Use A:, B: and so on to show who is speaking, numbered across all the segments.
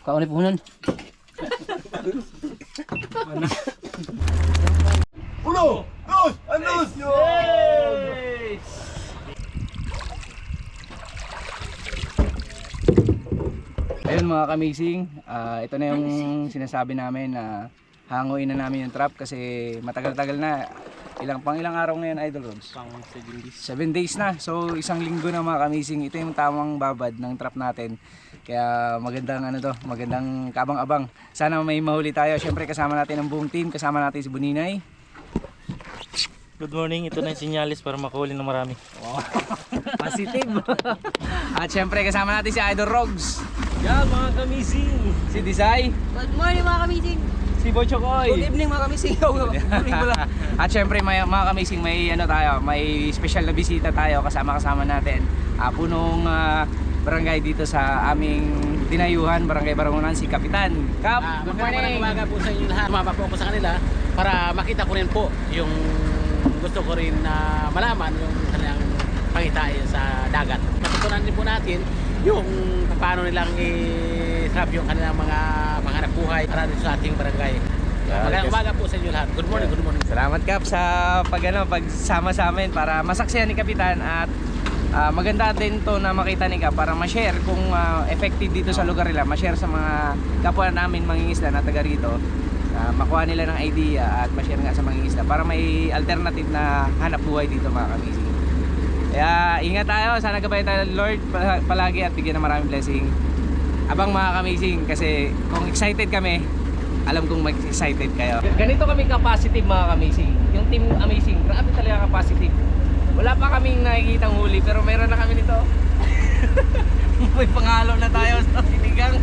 A: Kaunay puhunan.
B: Uno, dos, andos!
A: Ayun mga kamising, ito na yung sinasabi namin na hanguin na namin yung trap kasi matagal-tagal na. Ilang araw ngayon, Idol Rods?
C: Pang 7 days.
A: 7 days na. So isang linggo na mga kamising. Ito yung tamang babad ng trap natin. Kaya magandang magandang kabang-abang. Sana may mahuli tayo. Syempre kasama natin ang buong team. Kasama natin si Buninay.
C: Good morning, ito na yung sinyalis para makahuli ng marami.
A: Wow. Positive. At syempre kasama natin si Idol Rogs.
C: Yan mga kamising!
A: Si Disay.
D: Good morning mga kamising.
A: Si Bochokoy.
D: Good evening mga kamising.
A: At syempre mga kamising, may may special na bisita tayo kasama natin. Punong barangay dito sa aming dinayuhan, Barangay Barangunan, si Kapitan. Kap, good morning.
E: Umaga po sa inyo lahat. Tumapa po ako sa kanila para makita ko rin po yung gusto ko rin na malaman yung kanilang pangitain sa dagat. Matutunan din po natin yung paano nilang i-trap yung kanilang mga hanap buhay para dito sa ating barangay. Magandang umaga po sa inyo lahat. Good morning, good morning.
A: Salamat Kap sa pagsama sa amin para masaksihan ni Kapitan at maganda din to na makita ni Kap para ma-share kung effective dito sa lugar nila, ma-share sa mga kapwa namin mangingisda na taga rito. Makuha nila ng idea at ma-share nga sa mangingisda para may alternative na hanap buhay dito mga kamising. Kaya ingat tayo, sana gabayan tayo ng Lord palagi at bigyan ng maraming blessing. Abang mga kamising kasi kung excited kami, alam kong mag-excited kayo. Ganito kami ka-positive mga kamising. Yung team Amazing, grabe talaga ka-positive. Wala pa kaming nakikitang huli pero meron na kami nito. May pangalo na tayo sa sinigang.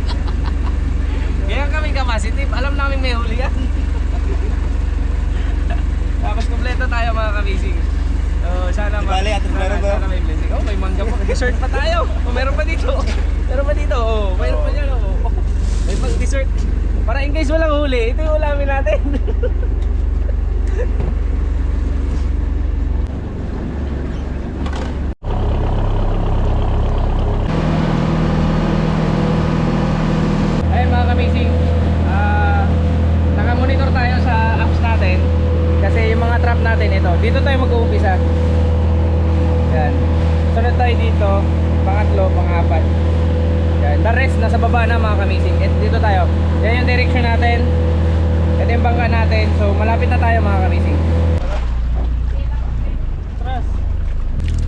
A: Kaya kami ka-positive, alam namin may huli yan. Tapos kompleto tayo mga kamising. So sana
B: Bale, atin meron ba?
A: sana may blessing. Oh, may mangga pa. Dessert pa tayo. Oh, meron pa dito. Meron pa dito. Oh, meron pa diyan. Oh. May pang dessert. Para in case walang huli, ito yung ulamin natin. Ayun mga kamising, naka-monitor tayo sa apps natin kasi yung mga trap natin ito, dito tayo mag-uumpisa. Yan. Sunod tayo dito, pangatlo, pang-apat. Yan. The rest, nasa baba na mga kamising. Dito tayo. Yan yung direction natin. Ito yung bangka natin. So malapit na tayo mga kamising.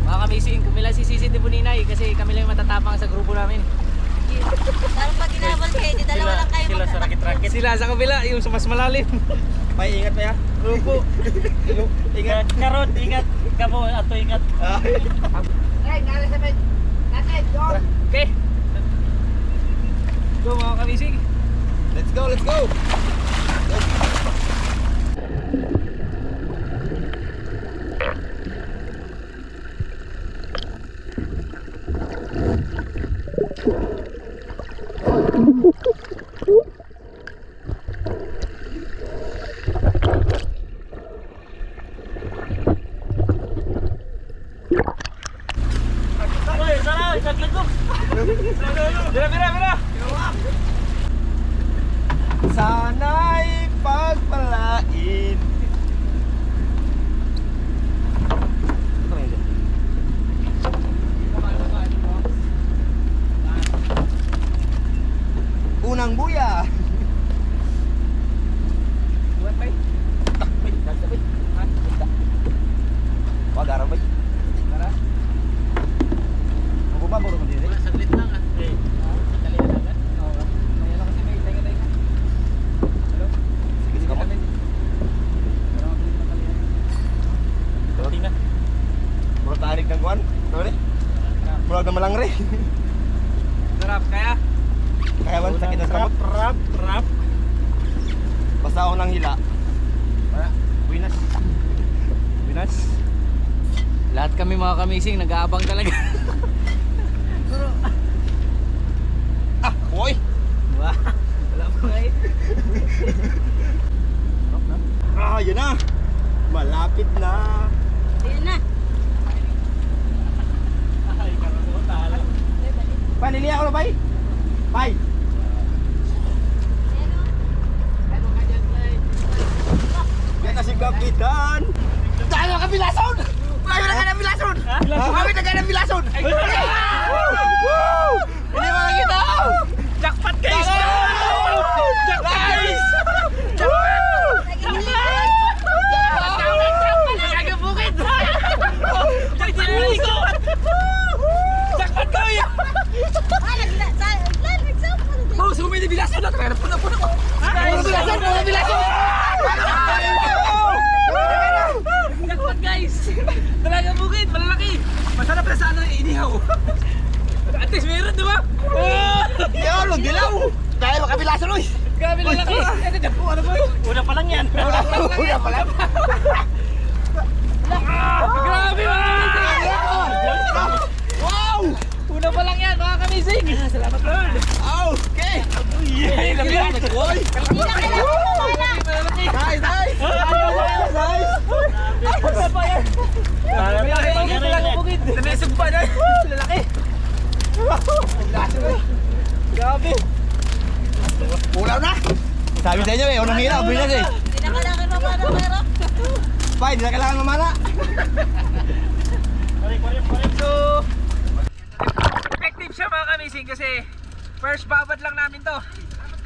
A: Mga kamising, kumila si Sisi de Buninay kasi kami lang yung matatapang sa grupo namin.
D: Parang pag ginabal kayo, di dalawa lang kayo
E: Sila sa rakit-rakit.
A: Sila sa kabila, yung sa mas malalim.
B: May ingat pa ya?
A: Grupo.
E: Ingat. Karot, ingat. Kamo, ato ingat.
A: Okay. Go mga kamising.
B: Let's go, let's go!
E: Uy, sana, nagtagok.
A: Bira.
B: Sana'y pagpalain. Unang buya. Wag araw ba? Ang bumabaro mo din.
E: Saglit lang ah. Okay. Dali na agad.
B: Sige, kamot.
E: Tingnan.
B: Murag tarik ng kuwan. Ano ni? Murag na malangre.
A: Sarap kaya.
B: Kaya man sakit na sa kamot.
E: Rap.
B: Basta ako nang hila. Winas. Winas.
A: Lahat kami mga kamising nag-aabang talaga.
B: Boy!
A: Wala pa nga eh.
B: Yun na! Malapit na!
D: Ayun na.
E: Ay, karamo talo.
B: Panili ako na, bay! Bay! Kapitan! Tayo ka bilason! Tayo na ka ng bilason! Kami na ka ng bilason! Hindi mo nakita!
A: Jackpot guys!
B: Guys!
A: Nagagabukid! Jackpot guys! Oh, sumay na bilasan na! Puna! Puna bilasan! Jackpot guys! Talagang bukid! Malalaki! Masarap na sana inihaw! At least meron, di ba?
B: Yan, dilaw! Tayo makabilason, oy!
A: Grabe lalaki! Ito, Japo, ano ba?
C: Una pa lang yan.
B: Una pala!
A: Grabe mga kamising!
B: Wow!
A: Una pa lang yan mga kamising! Salamat Lord!
B: Okay!
A: Ay, labihan! Uy! Malalaki!
B: Nice! Nice! Nice!
A: Ano pa yan? Lalaki talagang bukid! Namesog pa na! Lalaki! Grabe!
B: Ulaw na! Sabi sa inyo eh, unang hila, bilas eh.
D: Hindi na kailangan mo pa ng pera.
B: Pa, hindi na kailangan mamana.
A: So, effective siya mga kamising kasi first babad lang namin to.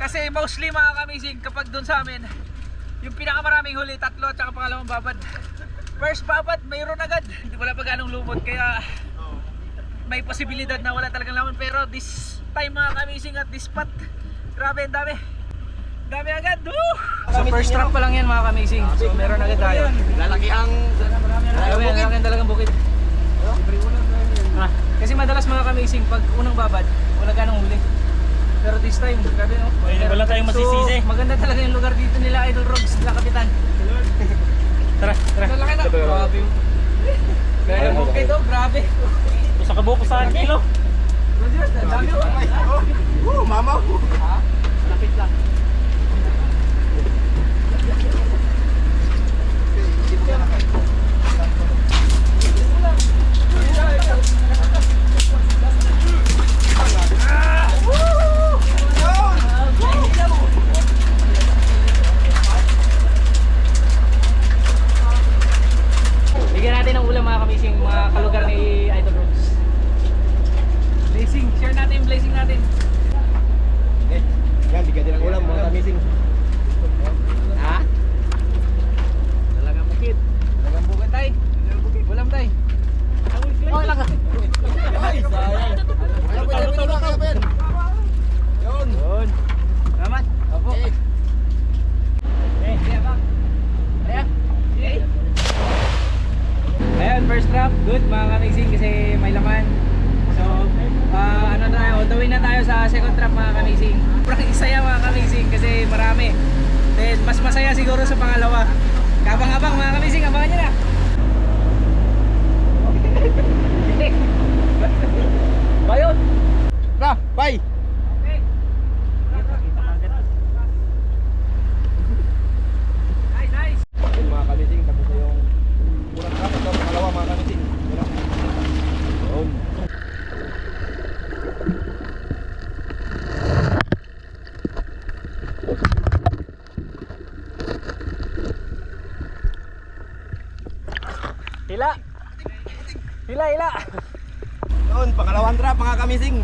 A: Kasi mostly mga kamising kapag dun sa amin, yung pinakamaraming huli, 3 at saka pangalawang babad. First babad, mayroon agad. Hindi wala pa ganong lumot kaya may posibilidad na wala talagang laman. Pero this time mga kamising at this spot, grabe ang dami. Dami agad. So first trap pa lang yan mga kamising. So meron agad tayo.
B: Lalaki ang...
A: Lalaki ang talagang bukid. Kasi madalas mga kamising pag unang babad, wala ganong huli. Pero this time, grabe no?
C: Wala tayong masisisi.
A: So, maganda talaga yung lugar dito nila Idol Rogs, nila Kapitan.
C: Tara.
A: Lalaki na. Grabe. Grabe bukid oh, grabe.
C: Sa kabuko sa kilo.
A: Dami oh.
B: Mama!
A: Lapit lang. Bigyan natin ng ulam mga kamising, mga kalugar ni Idol Rogs. Blessing, share natin yung blessing natin.
B: Eh, yan, bigyan din ang ulam, mga kamising. Ha?
A: Talagang bukid. Talagang bukid tay. Ulam tay. Oh, lang ka.
B: Ay, sayang. Ayaw, pwede. Yun.
A: Yun. Salamat. Opo. Kaya ba? Kaya? Ayan, first trap. Good mga kamising kasi may laman. So, ano na tayo? On the way na tayo sa second trap mga kamising. Sobrang isaya mga kamising kasi marami. Then, mas masaya siguro sa pangalawa. Kabang-abang mga kamising, abangan nyo na. Bayot!
B: Tara, bye!
A: Okay. Nice, nice.
B: Yun, mga kamising, tapos na yung unang trap, ito ang pangalawa mga kamising. Yun.
A: Hila! Hila!
B: Yun, pangalawang trap mga kamising.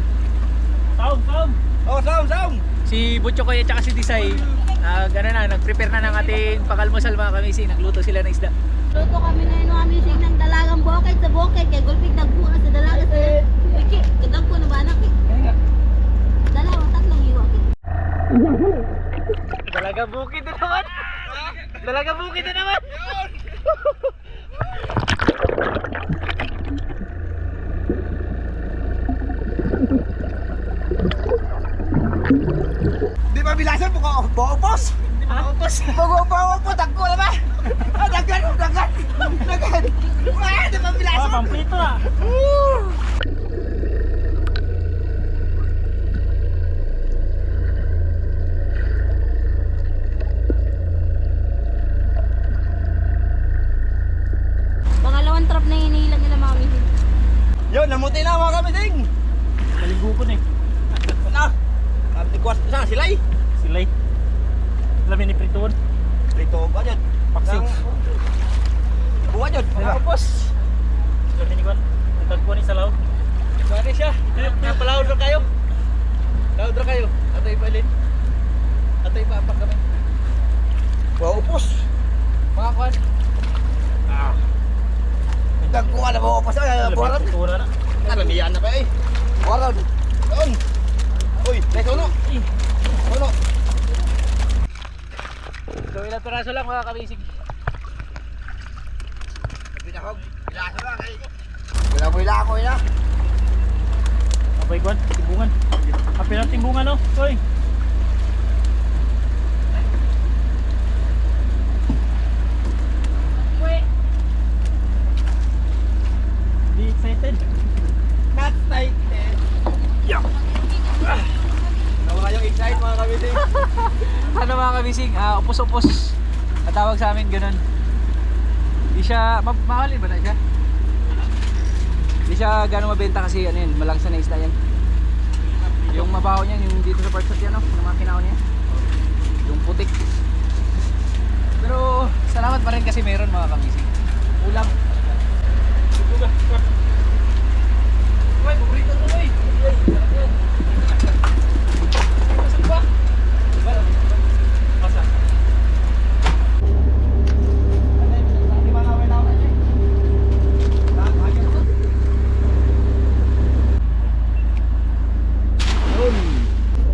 C: Saum.
B: Oh, sound!
A: Si Butcho Koy at saka si Disay, nag-prepare na ng ating pakalmusal mga kamising. Nagluto sila ng isda.
D: Luto kami na yun kami ng dalagang bukid sa bukid. Kaya gulpig nagbuka sa dalaga sa... Iki, kadag ko na ba anak eh? Dalawang tatlong iwak eh.
A: Dalaga bukid na naman! Dalaga bukid na naman!
B: Di ba bilasan po ka opos?
A: Hindi makaupos.
B: Pag-opos, tagko na ba? Dagan! Wah, di ba bilasan?
C: Pamplito ah.
D: Pangalawang trap na hinihilang nila mami.
B: Yun, namuti na mga kamising!
C: Malingupon eh.
B: Na! At ikwas na silay!
C: Silay. Lamin ni Priton.
B: Rito ba dyan?
C: Paksing.
B: Buwa dyan.
A: Tapos,
C: Sabi ni Kwan, itagpo ni sa laog.
A: gani siya.
E: Napalawad na kayo. Lawad na kayo. Atay pa ilin. Atay pa apak kami.
B: Buwa upos.
A: Mga kwan.
B: Nagkuha na mo upos. Buwaran.
C: Tuwa na.
B: Ano, niyan na pa eh. Buwaran. Doon. Uy, may suno. Suno.
A: So ilang piraso lang mga kabisig.
B: Pinahog. Pilaso lang eh. Wala ako na.
C: Abay Kwan, timbungan. Kapil ang timbungan no. Hoy. Be excited.
B: Not excited. Yeah. Nawala yung excite mga kabising.
A: Ano mga kabisig? Upos-upos. Natawag sa amin ganun. Di siya, mahalin ba na siya? Di siya gano'ng mabenta kasi ano yun, malangsa na isda yan. Yung mabaho niyan, yung dito sa part sa tiyan, no? Yung mga kinaon niya. Yung putik. Pero salamat pa rin kasi meron mga kabisig. Ulam. Uy, paborito to uy. Masag ba?
C: Masa.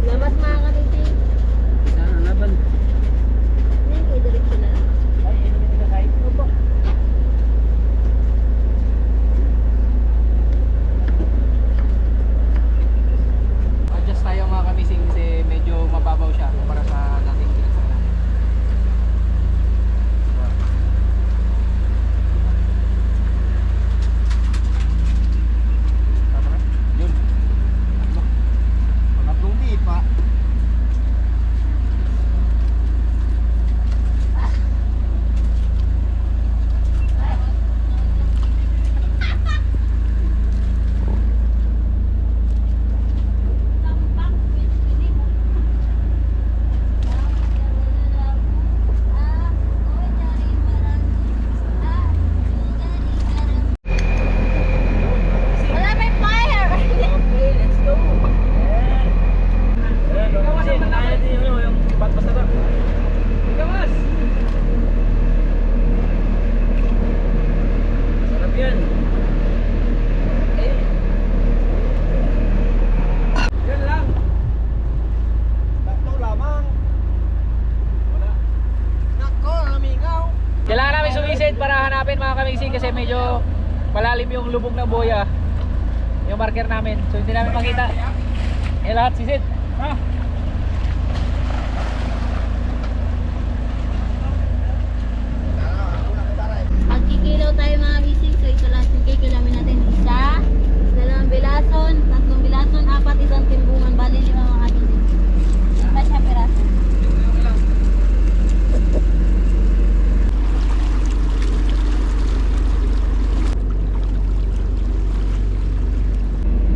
D: Lamas mga kabisig.
A: Sana laban.
D: Hindi, kayo diretso na lang. Opo.
A: Adjust tayo mga kamising kasi medyo mababaw siya para sa dating pinagsakan natin.
B: Yun. Pangatlong di pa.
D: Tampak, pinit-pinit. Wala may fire!
A: Okay, let's go!
C: Kaya din yung patpas na to.
A: Ikamas! Sarap yan. Yan lang.
B: Tatlo lamang. Wala. Nako, namingaw.
A: Kailangan namin sumisid para hanapin mga kamising kasi medyo malalim yung lubog ng boya. Yung marker namin. So hindi namin makita. Eh lahat sisid. Ha?
D: Magkikilaw tayo mga bisig. So ito lahat yung kikilamin natin. Isa, dalawang bilason, tatlong bilason, apat, isang timbungan. Bali 5 mga kabisig. Iba siya piraso.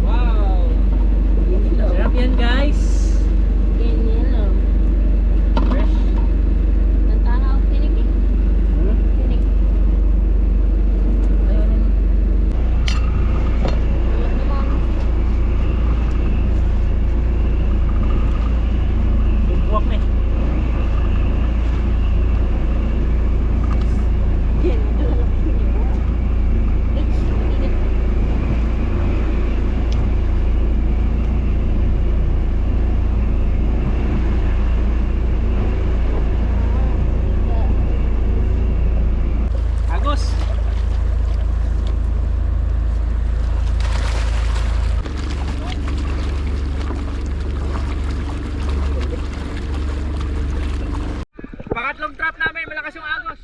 A: Wow! Sarap yan guys.
D: Ganyan lang.
A: Fresh.
D: Nagtanaw, tinik eh. Tinik.
A: Ayun yun.
D: Wala na mga
C: Bubuwak na eh.
D: ganyan. Lalaki niya. Init.
A: Agos. Pangatlong trap namin, malakas yung agos.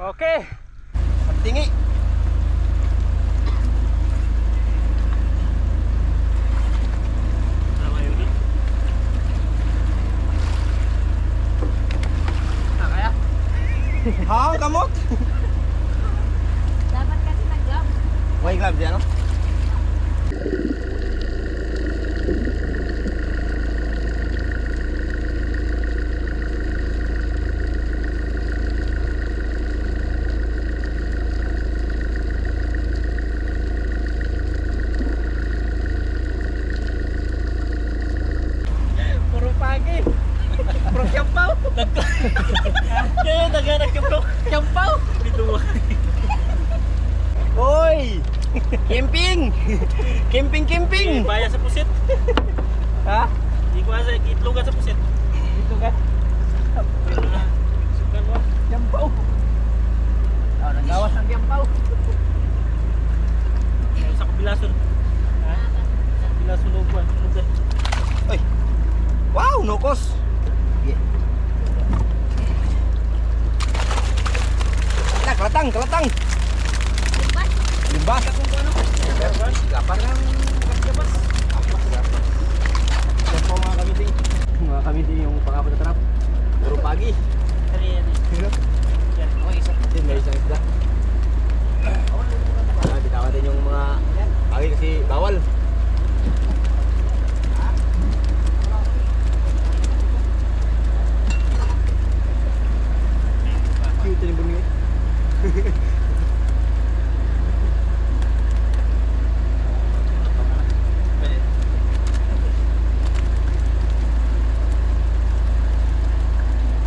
A: Okay.
B: Ang tingi. vlog siya, no?
A: Puro pagi. Puro kyampaw.
C: Kaya naghanap ka bro.
A: Kyampaw.
C: Bituwa.
B: Hoy! Camping! Camping!
C: Baya sa pusit.
A: Ha?
C: Di ko asa itlogan sa pusit.
A: Dito ka.
C: Sukan mo.
A: Kyampaw. Oh, nagawas ng kyampaw.
C: Sa kabilason. Ha? Sa kabilason lugan. Lugan.
B: Ay! Wow! Nukos! Kelatang! Limbas! Gapar ng kapjabas. Yan po mga kamiting. Mga kamiting yung pangapat na trap. Puro pagi.
C: Kari yan eh. Yan.
A: Okay, isa.
B: Din may isang isda. Bitawan din yung mga pagi kasi bawal. Cute din bunyi.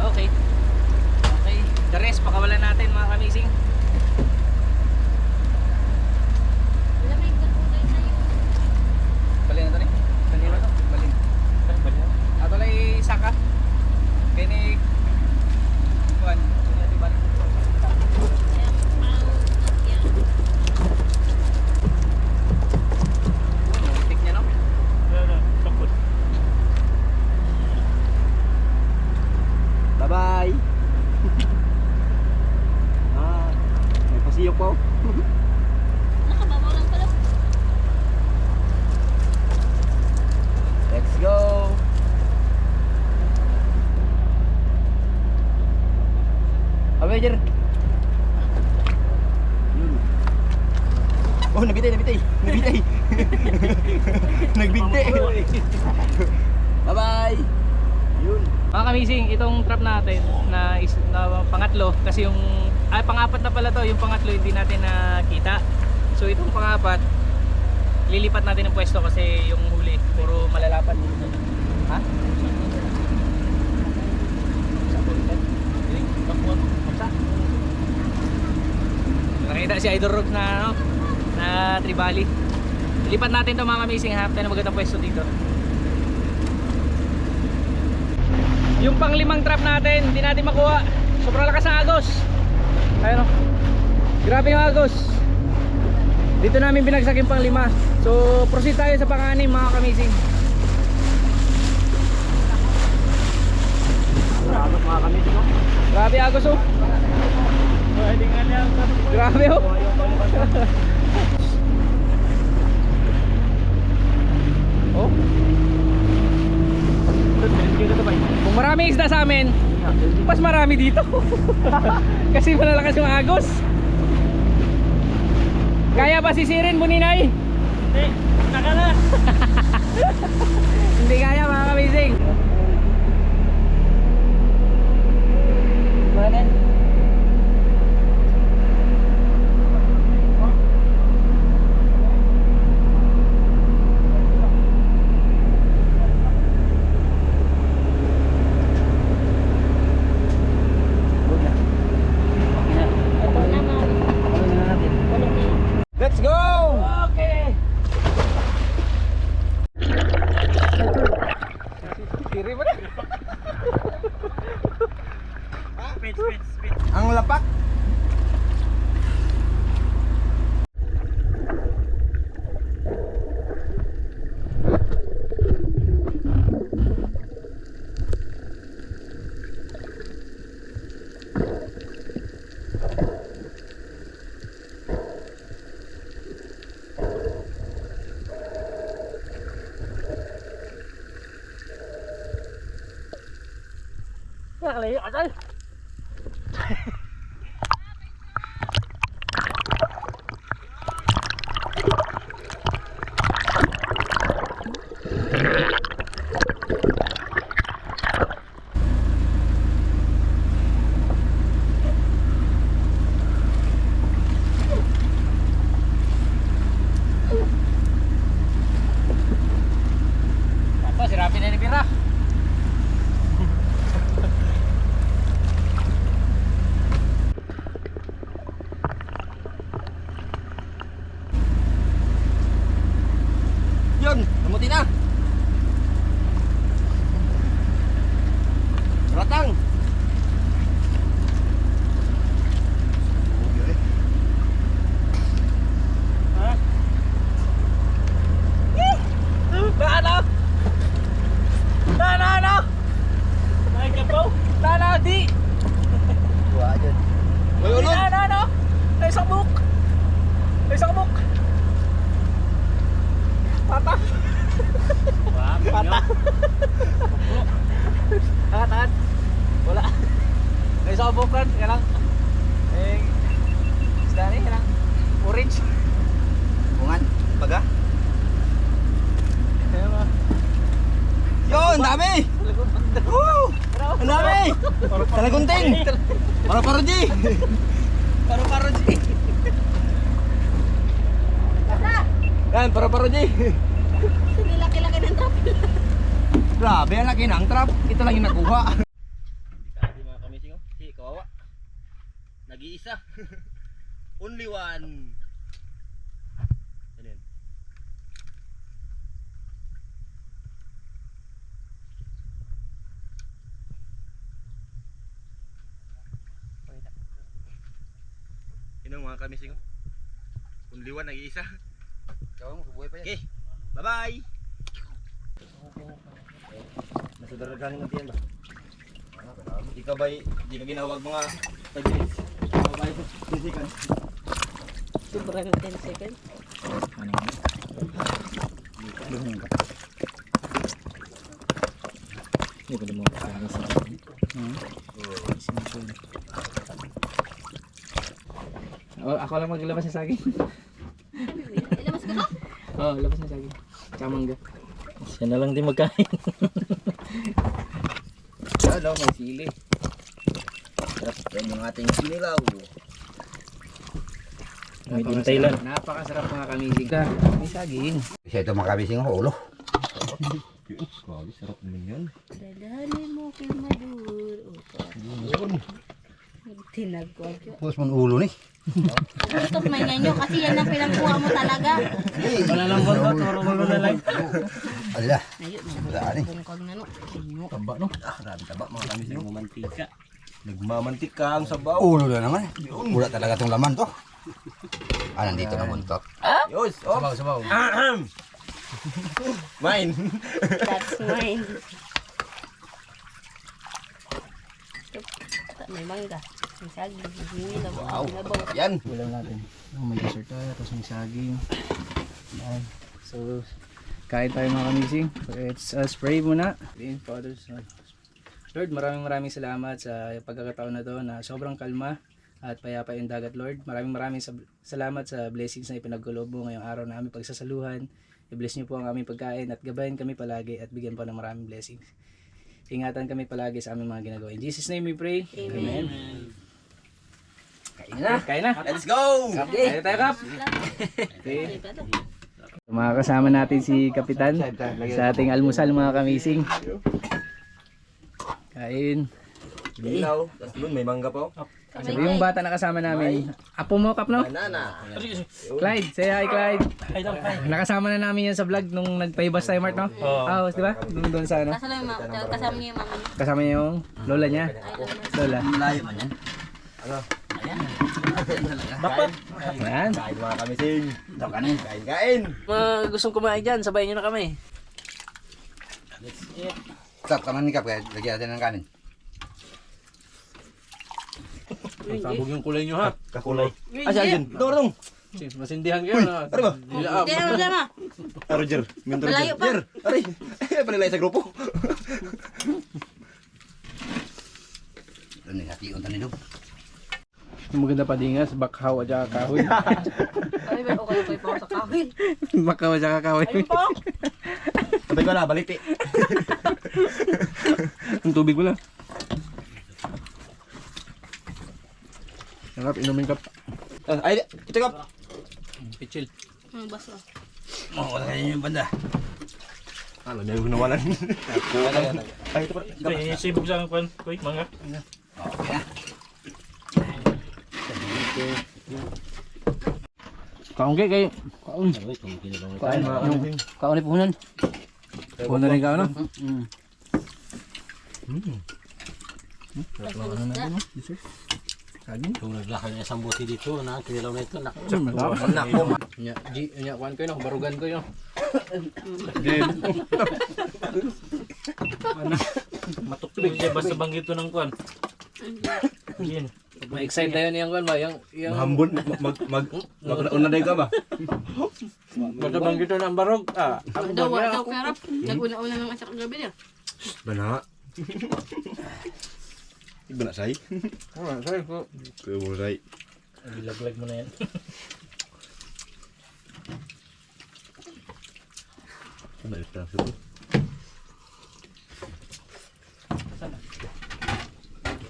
A: Okay. Okay. The rest, pakawalan natin mga kamising.
D: Lamig ka po guys sa'yo.
A: Bali na to ni? Kanina to? Bali. Ato lang isaka. Kaya ni... Kuhan. Diba? Tik niya no?
C: Takot.
B: Bye-bye. May pasiyok po.
D: Nakababaw lang pala.
B: Let's go. Avenger. Oh, nabitay. Nagbigti. Bye-bye. Yun.
A: Mga kamising, itong trap natin na, pangatlo kasi yung pangapat na pala to, yung pangatlo hindi natin nakita. So itong pangapat lilipat natin ng pwesto kasi yung huli puro malalapan. Ha? Nakita si Idol Rogue na ano, na tribali. Lilipat natin to mga kamising, ha? Tayo na magandang pwesto dito. Yung pang-limang trap natin, hindi natin makuha. Sobrang lakas ng agos. Ayun o. Grabe yung agos. Dito namin binagsak yung pang-lima. So, proceed tayo sa pang-anim mga kamising.
B: Salamat mga kamising, no?
A: Grabe agos o.
C: Pwede nga lang.
A: Grabe o. Oh. Kung maraming isda sa amin, mas marami dito. Kasi malalakas yung agos. Kaya ba sisirin mo, Ninay?
C: Hindi. Naka na.
A: Hindi kaya mga kamising.
B: Let's go!
A: Okay. Tiri mo na.
C: Speed.
B: Ang lapak.
C: Nakalayo ka tayo.
B: Talagunting! Paro-paro G!
A: Paro-paro G.
B: Yan, paro-paro G!
D: Sige, laki-laki ng trap.
B: Grabe, ang laki ng trap. Ito lang yung nakuha. Hindi mga kamising, oh. Si, kawawa. Nag-iisa. Only one. Ano yun? Yun mga kamising, oh. Only one, nag-iisa. Okay, bye-bye! Nasa daraganin ng tiyan ba? Ikaw ba'y di ka ginawag mga tag-minutes? Ikaw ba'y 10 seconds?
D: Sobrang 10 seconds.
A: Hindi ko mo kasama sa ako lang maglabas ng saging.
D: Ilabas ko to?
A: Oo, labas ng saging. Kamangga.
C: Siya na lang din magkain.
A: Ano, may sili.
B: Yan yung ating sinilaw.
C: May dintay lang.
A: Napakasarap mga kamising. May saging.
B: Siya ito mga kabising ang ulo. Grabe, sarap naman yan.
D: Dadali mo kay Madur. Tinagwag yun.
B: Pus mo ulo ni.
D: Gusto may nganyo kasi yan ang pinagkuha mo talaga.
C: Wala lang ba? Turo mo na lang.
B: Ala,
D: Ayun,
B: Dali.
D: bungkag na no.
C: Taba no?
B: grabe taba mga kabising.
C: Mantika.
B: Nagmamantika ang sabaw. Ulo na naman. Wala talaga tong laman to. Ah, nandito na buntot. Yos, oh. Sabaw. Mine.
D: That's mine. May mangga. May saging. May labaw. Labaw.
B: Yan.
A: Ulam natin. May dessert tayo, tapos may saging. Yan. So, kain tayo mga kamising. Let's spray muna. In Father's Son. Lord, maraming salamat sa pagkakataon na to na sobrang kalma at payapa yung dagat, Lord. Maraming salamat sa blessings na ipinagkulob mo ngayong araw na aming pagsasaluhan. I-bless niyo po ang aming pagkain at gabayan kami palagi at bigyan po ng maraming blessings. Ingatan kami palagi sa aming mga ginagawa. In Jesus' name we pray. Amen. Kain na. Kain na.
B: Let's go.
A: Kain na tayo, Kap. Okay. Mga kasama natin si Kapitan sa ating almusal mga kamising. Kain.
B: Ilaw. Tapos doon may mangga pa.
A: So, yung bata na kasama namin, apo mo, Kap, no?
B: Banana.
A: Clyde, say hi, Clyde.
C: Ay, lang kain.
A: Nakasama na namin yan sa vlog nung nagpaibas tayo, Mart, no?
C: Oo.
A: Di ba? Doon sa ano?
D: Kasama niyo yung mama niyo.
A: Kasama niya yung lola niya. Lola.
B: Layo man yan. Ano?
C: Dapat.
A: Ayan.
B: Kain mga kamising. Kain.
A: Mga gustong kumain dyan, sabayin nyo na kami.
B: Kap, kaman ni Kap. Lagyan natin ng kanin.
C: Sabog yung kulay nyo ha.
B: Kakulay. Asa yun? Dorong.
A: Masindihan kayo.
B: Ano ba?
D: Hindi naman dyan ma.
B: Roger. Mentor
D: Malayo pa.
B: Roger. Aray. Panilay sa grupo. Ano hati untan ni Dog?
A: Yung maganda pa dingas, bakhaw at saka kahoy.
D: Ay, may okay pa ako sa kahoy.
A: Bakhaw at saka kahoy.
D: Ayun po.
B: Sabay ko na, baliti.
A: Ang tubig mo lang. Sarap, inumin, Kap.
B: Ay, ito Kap.
A: Pichil.
D: Baso.
B: Oh, wala na yung banda. Ano, may gunawalan. Ay, ito pa.
C: Ay, sibog sa akin, Kwan. Kuy, mangga.
B: Okay na.
A: Kaon kayo. Kaon. Kaon. Kaon ni puhunan. Puhunan rin kaon, no?
E: Kung naglakad ng isang buti dito, na kinilaw na ito,
A: Nya, kuan ko no, barugan ko yo.
C: Matuklig siya basta banggit to ng Kwan. Yan.
A: Ma-excite na yun yung kuan ba? Yung
B: Mahambon, mag-una day ka ba?
A: basta bang gito ng barog.
D: Daw, daw karap. Nag-una-una ng asak gabi niya.
B: Bana. Iba na say?
A: Sorry ko.
B: Kuya mo say.
C: Bilaglag mo na yan.
B: Ano ito? Ito.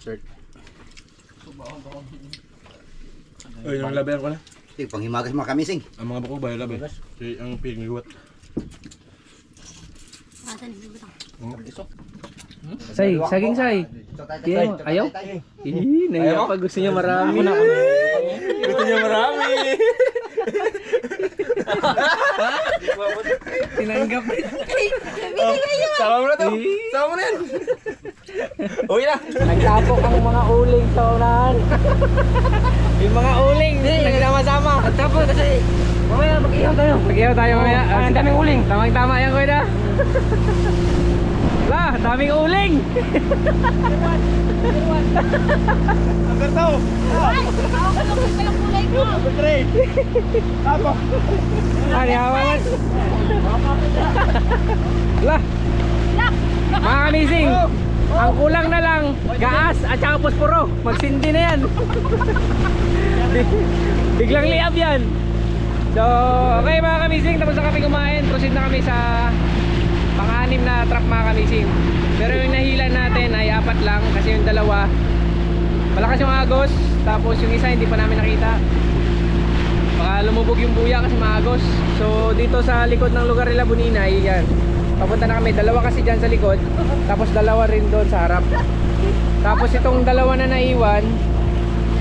E: Insert.
F: Ay, yung labayan ko na.
B: Sige, panghimagas mga kamising.
F: Ang mga bako bayo labay. Kaya ang pingliwat.
D: Asan dito ba?
A: Say, saging say. Ayaw? Naiya pa. Gusto niya marami.
F: Gusto niya marami.
A: Tinanggap.
F: Sama mo na to. Sama mo na yan. Uwi na.
A: Nagtapok ang mga uling sa unahan. Yung mga uling, nagsama-sama. Nagtapok kasi mamaya mag-ihaw tayo. Mag-ihaw tayo mamaya. Ang daming uling. Tamang-tama yan, kuya. Lah, daming uling.
F: Ang ganto.
D: Ay! Ako ka lang yung kulay ko!
F: Ako.
A: Ano, hawakan? Lah, mga kamising. Ang kulang na lang, gaas at saka posporo. Magsindi na yan. Biglang liab yan. So, okay mga kamising, tapos na kami kumain. Proceed na kami sa pang-anim na truck mga kamising. Pero yung nahila natin ay 4 lang kasi yung dalawa malakas yung agos. Tapos yung isa hindi pa namin nakita. Baka lumubog yung buya kasi maagos. So dito sa likod ng lugar nila Buninay, yan. Papunta na kami, dalawa kasi dyan sa likod. Tapos dalawa rin doon sa harap. Tapos itong dalawa na naiwan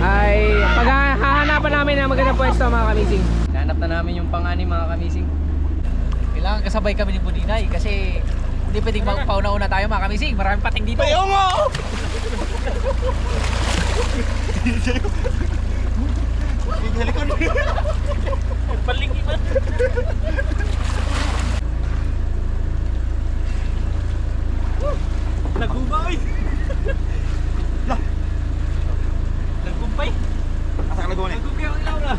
A: ay paghahanapan namin ng magandang pwesto mga kamising. Hanap na namin yung pang-anim mga kamising. Kailangan kasabay kami ni Buninay kasi hindi pwedeng pauna-una tayo mga kamising. Maraming pating dito.
F: Ayaw mo! Hindi likod.
C: Palingki ba?
F: Nagubay.
C: Nagkumpay?
F: Asa ka nagawa ni?
C: Nagkumpay ang ilaw na.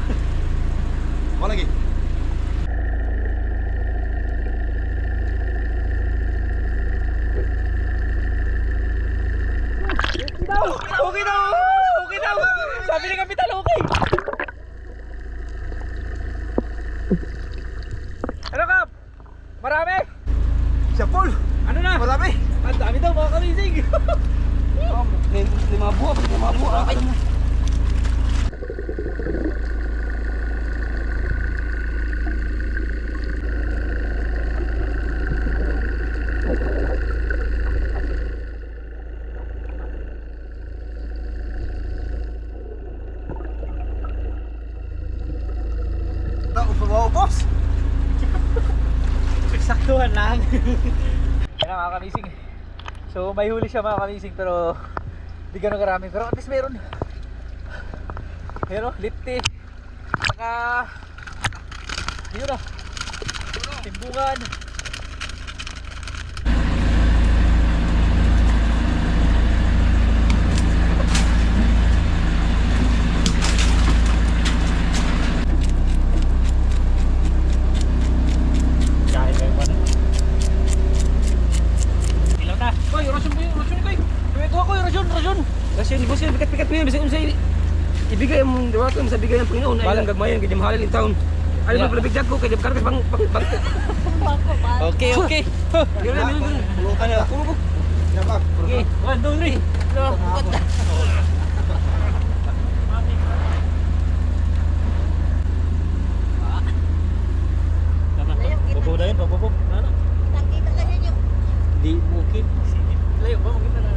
F: Wala lagi.
A: Okay daw! Okay daw! Sabi ni Kapitan, okay! Ano Kap? Marami?
F: Siya Paul.
A: Ano na?
F: Marami.
A: Ang dami daw mga kamising!
F: Lima buwa. Ay. Boss.
A: Saktuhan lang. Yan mga kamising. So may huli siya mga kamising pero di ganun karami. Pero at least meron. Meron, lipti. Saka yun o. Timbungan.
G: Ibigay ang diwaton sa bigay ng Panginoon ay lang gagmayan kay mahalin in town. Ay mo palabig ko kay kargas bang
A: Okay, okay.
G: Yun.
F: Pulutan na. Dapat.
A: Okay, 1, 2, 3.
C: Papudayin, papupok. Ano?
D: Nakita ka niyo.
C: Di bukid. Layo ba? Makita na.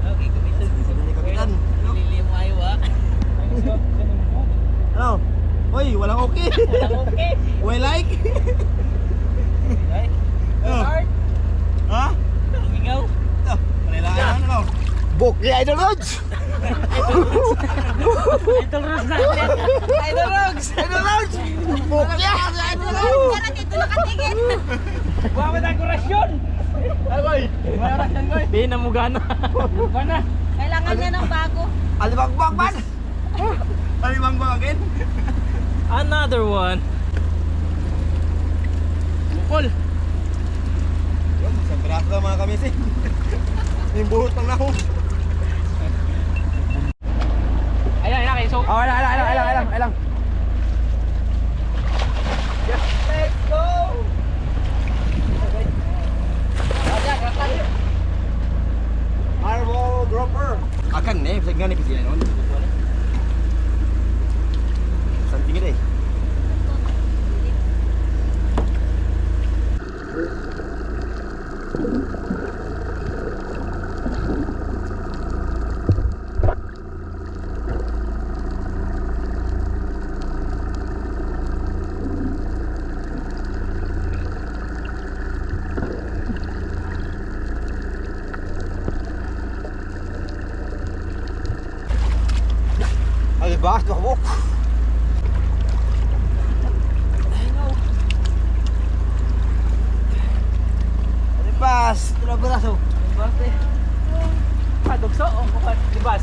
A: Okay, kumisan.
F: Kapitan.
A: Nilili mo ayaw ah.
F: Ano? Hoy, walang okay.
A: Okay.
F: Well like. Oh.
A: Hard.
F: Ha?
A: Lumingaw.
F: Panilaan ano? Book ya Idol Rods.
A: Idol Rogs natin. Idol Rogs.
F: Idol Rods. Book ya.
D: Kaya dito nakatingin.
A: Buwan ang kurasyon.
F: Ay boy. Mayroon yan boy.
A: Di na mugana. Mugana.
D: Kailangan niya ng bago.
F: Alibagbag man. Alibagbag again.
A: Another one. Bukol.
F: Yun, isang piraso lang mga kamising. Yung buhot lang na ako.
A: Ayun, so.
G: Oh, alang.
A: Let's go.
F: Mar dropper. Akan nih, bisa gani pisi non. Santing deh. Ay, bahas tuh kamu. Libas, tulad braso.
A: Libas eh. Ah, dugso. Oh, bukan. Libas.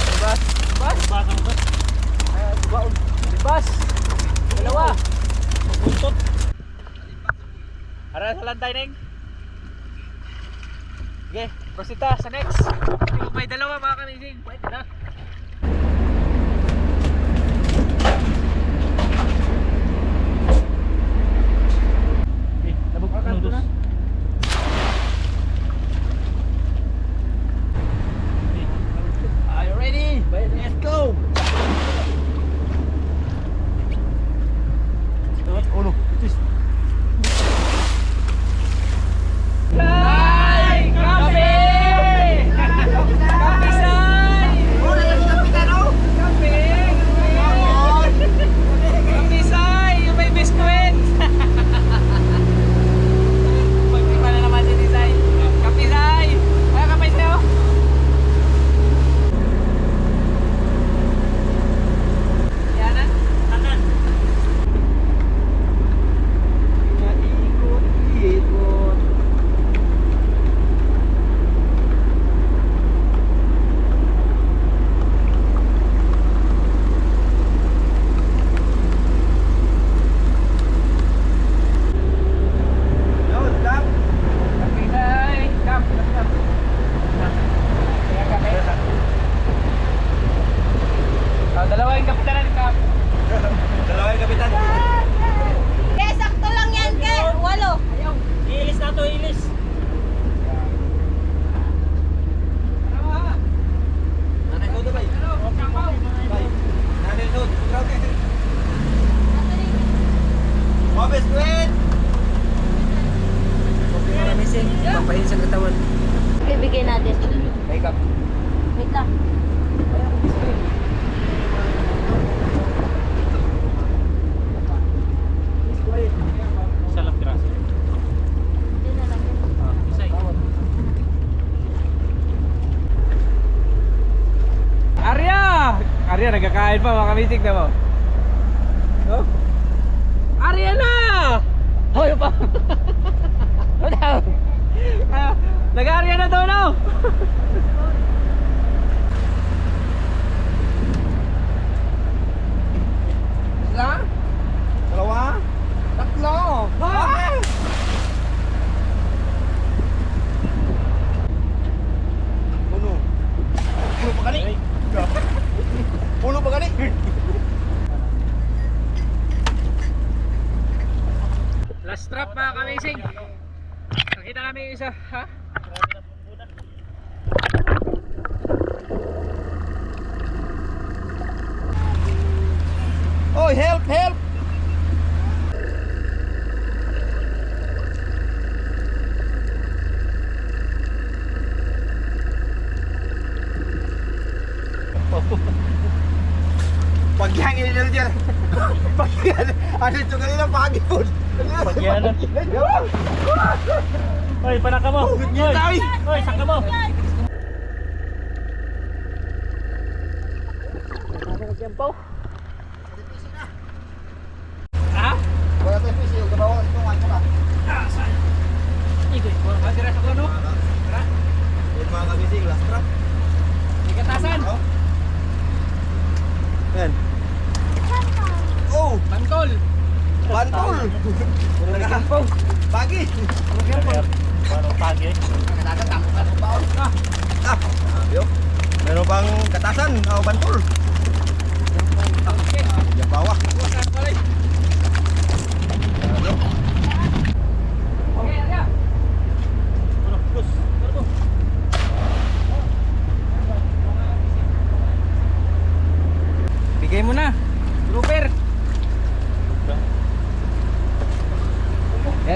A: Libas. Libas.
C: Libas ang bus.
A: Libas. Dalawa.
C: Buntot.
A: Ara sa lantay, Neng. Okay, prosita sa next. Yung may dalawa mga kamising. Pwede na.
C: Eh, labog
A: Akan
C: nudus.
A: na. Are you ready? Let's go!
F: Ulo, tis.
A: Say! Kape! Kape, say!
F: Ulo yung kapitan oh.
A: Kape! Kape, say! Yung may biskwit! Pagkima na naman si Say. Kape, say! Ay, kapay sa'yo! Yan na.
C: Kanan.
F: Ikot. Yun, kap.
A: Kape, say! Kap, kap, kap. Kaya kape. Oh, dalawa yung kapitanan, Kap.
F: Dalawa yung kapitan.
D: Kaya sakto lang yan, ke. Walo.
C: Iilis na to, iilis.
F: Nanay ko to, bay. Bay. Nanay ko. Grabe. Mabes, wait.
G: Missing, pampahin sa katawan.
D: Bibigay natin.
A: Wake up.
D: Wait lang.
C: Isa lang piraso.
D: Hindi na lang.
C: Isa eh.
A: Arya! Arya, nagkakain pa mga kamisig na mo. Oh? Arya na! Hoy pa! Wala! Nag-Arya na daw na! Isa?
F: Dalawa.
A: Tatlo! Ah!
F: Uno. Uno pa gani. Uno pa gani.
A: Last trap mga kamising. Nakita namin yung isa, ha?
F: Oh, help, help. Pagyan ini dulu jar. Pagyan. Ada itu kanina pagi pun.
C: Pagyanan. Hoy, panaka mo. Hoy, hoy, saka mo.
A: Ha?
F: Wala tayo fish yung kabawa ito nga ba?
C: Ikot ko.
A: Matira sa kono? Tara,
F: Yung mga kamising last trap.
A: ikatasan!
F: Oh. Yan. Oh,
A: Pantol!
F: bantol. Nagahapon. Pagi.
C: Parang pagi.
F: Katasan tamo ka ng baon. Ah, yo. Meron bang katasan o bantol?
A: Okay.
F: Yung bawah.
A: Buwasan ko rin.
F: Ano?
A: Okay, Arya!
C: Ano, plus. Ano to?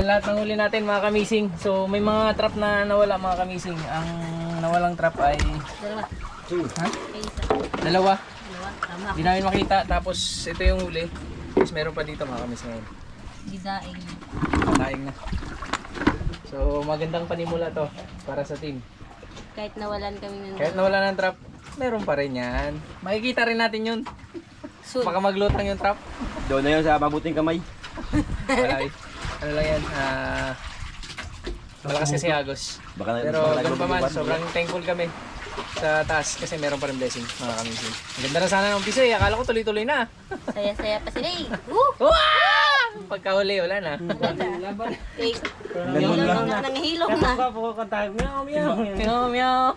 A: Yan lahat ng huli natin mga kamising. So may mga trap na nawala mga kamising. Ang nawalang trap ay
D: Dalawa.
A: ha?
D: Ay, isa.
A: Dalawa.
D: Dalawa. Tama.
A: Hindi namin makita. Tapos ito yung huli. Tapos meron pa dito mga kamising ngayon.
D: Didaing.
A: Patayin na. So magandang panimula to para sa team.
D: Kahit nawalan kami ng
A: Kahit nawala ng trap, meron pa rin yan. Makikita rin natin yun.
D: Soon.
A: Baka maglutang yung trap.
B: Doon na yun sa mabuting kamay.
A: Wala eh. Ano lang yan, malakas kasi agos.
B: Baka
A: Pero ganun pa man, sobrang thankful kami sa taas kasi meron pa rin blessing mga kamising. Ang ganda na sana ng umpisa eh, akala ko tuloy-tuloy na.
D: Saya-saya pa sila eh.
A: Wow! Pagkahuli, wala na.
D: Okay. Hilong na. Nanghilong na.
C: Kaya po kantahin. Meow, meow.
A: Meow, meow.